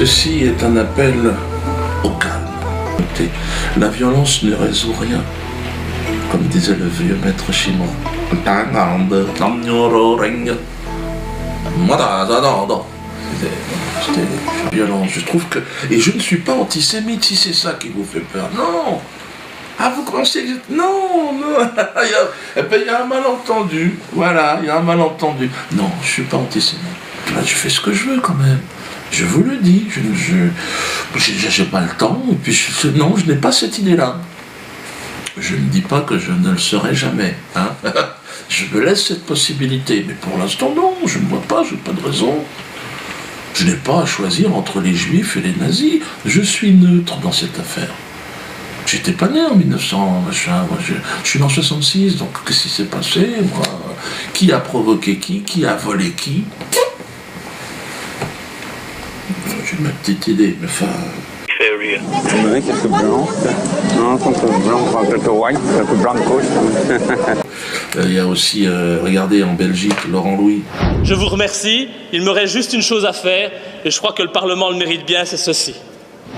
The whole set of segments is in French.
Ceci est un appel au calme. Écoutez, la violence ne résout rien. Comme disait le vieux maître chinois. C'était violent. Je trouve que... Et je ne suis pas antisémite si c'est ça qui vous fait peur. Non. Ah, vous pensez que... Non, non. Il y a un malentendu. Voilà, il y a un malentendu. Non, je ne suis pas antisémite. Là, je fais ce que je veux quand même. Je vous le dis. Je n'ai pas le temps. Et puis, non, je n'ai pas cette idée-là. Je ne dis pas que je ne le serai jamais. Hein. Je me laisse cette possibilité. Mais pour l'instant, non. Je ne vois pas. Je n'ai pas de raison. Je n'ai pas à choisir entre les juifs et les nazis. Je suis neutre dans cette affaire. J'étais pas né en 1900, machin. Moi, je suis né en 66, donc qu'est-ce qui s'est passé, moi? Qui a provoqué qui a volé qui? J'ai ma petite idée, mais enfin... Vous avez quelques blancs? Non, quelques blancs, quelques white, quelques blancos. Il y a aussi, regardez, en Belgique, Laurent Louis. Je vous remercie. Il me reste juste une chose à faire, et je crois que le Parlement le mérite bien, c'est ceci.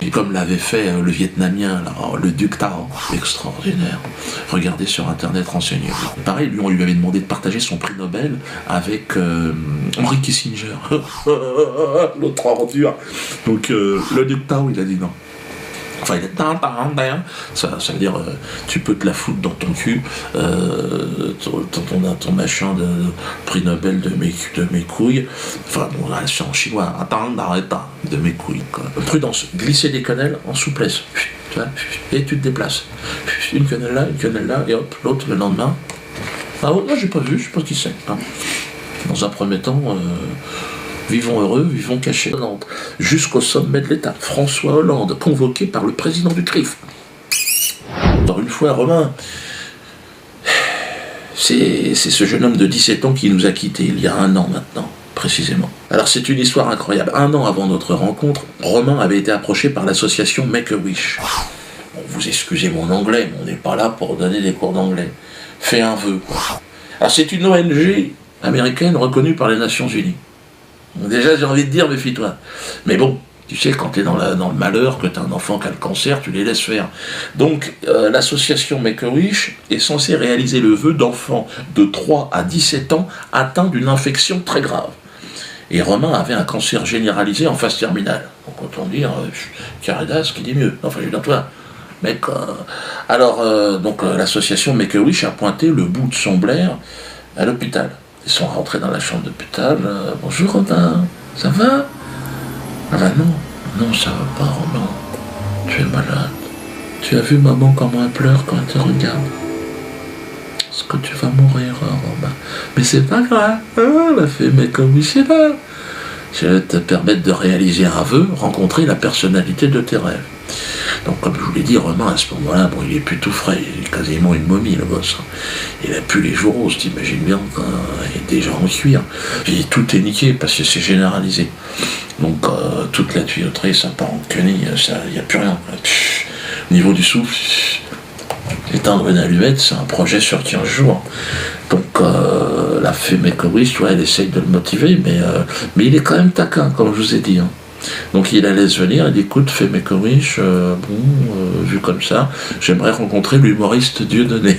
Et comme l'avait fait le Vietnamien, là, le Duc Tao, extraordinaire. Regardez sur Internet, renseignez-vous. Pareil, lui, on lui avait demandé de partager son prix Nobel avec Henry Kissinger. L'autre ordure. Donc le Duc Tao, il a dit non. Enfin, il est... Ça veut dire, tu peux te la foutre dans ton cul, ton machin de prix Nobel de mes couilles. Enfin, bon, là, c'est en chinois. De mes couilles, quoi. Prudence, glisser des quenelles en souplesse. Tu vois, et tu te déplaces. Une quenelle là, et hop, l'autre le lendemain. Ah, là, j'ai pas vu, je sais pas qui c'est. Hein. Dans un premier temps... Vivons heureux, vivons cachés. Jusqu'au sommet de l'État. François Hollande, convoqué par le président du CRIF. Encore une fois, Romain, c'est ce jeune homme de 17 ans qui nous a quittés il y a 1 an maintenant, précisément. Alors c'est une histoire incroyable. 1 an avant notre rencontre, Romain avait été approché par l'association Make-A-Wish. Bon, vous excusez mon anglais, mais on n'est pas là pour donner des cours d'anglais. Fais un vœu, quoi. Alors c'est une ONG américaine reconnue par les Nations Unies. Déjà, j'ai envie de dire, méfie-toi. Mais bon, tu sais, quand tu es dans le malheur, que tu as un enfant qui a le cancer, tu les laisses faire. Donc, l'association Make-A-Wish est censée réaliser le vœu d'enfants de 3 à 17 ans atteints d'une infection très grave. Et Romain avait un cancer généralisé en phase terminale. Donc, autant dire, Caridas qui dit mieux. Enfin, je veux dire, toi, mec... donc, l'association Make-A-Wish a pointé le bout de son blaire à l'hôpital. Ils sont rentrés dans la chambre d'hôpital. Bonjour Romain, ça va? Ah ben non, ça va pas Romain. Tu es malade. Tu as vu maman comment elle pleure quand elle te regarde? Est-ce que tu vas mourir Romain? Mais c'est pas grave. Elle a fait mais comme oui c'est pas. Je vais te permettre de réaliser un vœu, rencontrer la personnalité de tes rêves. Donc comme je vous l'ai dit, Romain à ce moment-là, bon, il est plus tout frais, il est quasiment une momie le gosse. Il a plus les jours roses, t'imagines bien, il est déjà en cuir. Et tout est niqué parce que c'est généralisé. Donc toute la tuyauterie, ça part en quenille, il n'y a plus rien. Au niveau du souffle, éteindre une allumette, c'est un projet sur 15 jours. Donc la fée Make-A-Wish, elle essaye de le motiver, mais il est quand même taquin, comme je vous ai dit. Hein. Donc il la laisse venir, il dit écoute, fais Make-A-Wish, vu comme ça, j'aimerais rencontrer l'humoriste Dieudonné.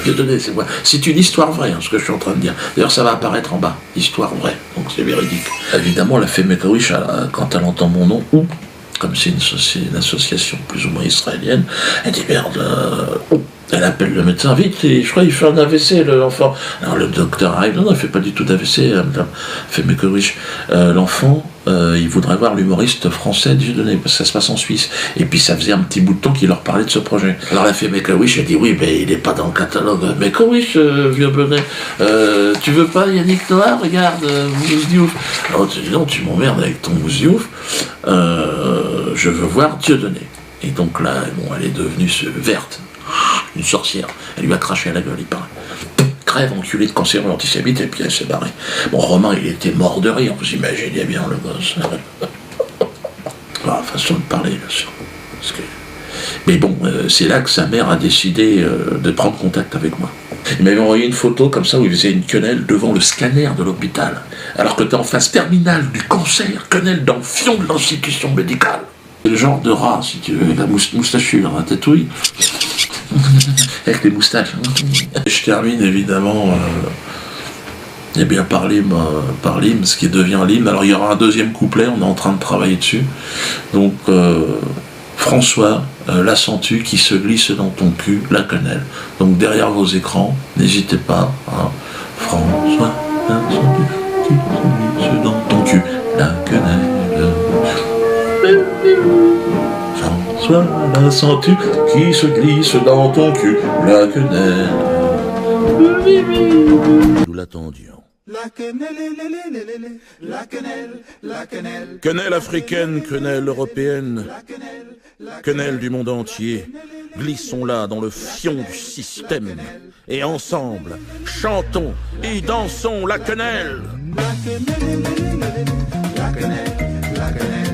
Dieudonné, c'est quoi? C'est une histoire vraie, hein, ce que je suis en train de dire. D'ailleurs, ça va apparaître en bas, histoire vraie, donc c'est véridique. Évidemment, la fée Make-A-Wish, quand elle entend mon nom, ou comme c'est une association plus ou moins israélienne, elle dit merde, elle appelle le médecin, vite, je crois qu'il fait un AVC l'enfant. Alors le docteur arrive, non, il ne fait pas du tout d'AVC, elle fait Make-A-Wish. L'enfant, il voudrait voir l'humoriste français Dieudonné, parce que ça se passe en Suisse. Et puis ça faisait un petit bout de temps qu'il leur parlait de ce projet. Alors elle fait Make-A-Wish, elle dit oui, mais il n'est pas dans le catalogue. Make-A-Wish, vieux bonnet, tu veux pas Yannick Noah, regarde, Mousse Diouf. Alors tu dis non, tu m'emmerdes avec ton Mousse Diouf, je veux voir Dieudonné. Et donc là, bon, elle est devenue verte. Une sorcière, elle lui a craché à la gueule, il paraît. Crève, enculé de cancéreux antisémite, et puis elle s'est barrée. Bon, Romain, il était mort de rire, vous imaginez bien le gosse. Ah, façon de parler, bien sûr. Mais bon, c'est là que sa mère a décidé de prendre contact avec moi. Il m'avait envoyé une photo comme ça où il faisait une quenelle devant le scanner de l'hôpital. Alors que t'es en phase terminale du cancer, quenelle dans le fion de l'institution médicale. C'est le genre de rat, si tu veux, avec la moustachue, la tatouille. Avec les moustaches. Je termine évidemment eh bien, par l'hymne, ce qui devient l'hymne. Alors il y aura un deuxième couplet, on est en train de travailler dessus. Donc François, la sens-tu qui se glisse dans ton cul, la quenelle. Donc derrière vos écrans, n'hésitez pas. Hein. François, la sens-tu qui se glisse dans ton cul, la quenelle. François, la sens-tu qui se glisse dans ton cul, la quenelle. Nous l'attendions. La quenelle, la quenelle, la quenelle. Quenelle africaine, quenelle européenne, quenelle du monde entier, glissons-la dans le fion du système, et ensemble, chantons et dansons la quenelle. La quenelle, la quenelle, la quenelle.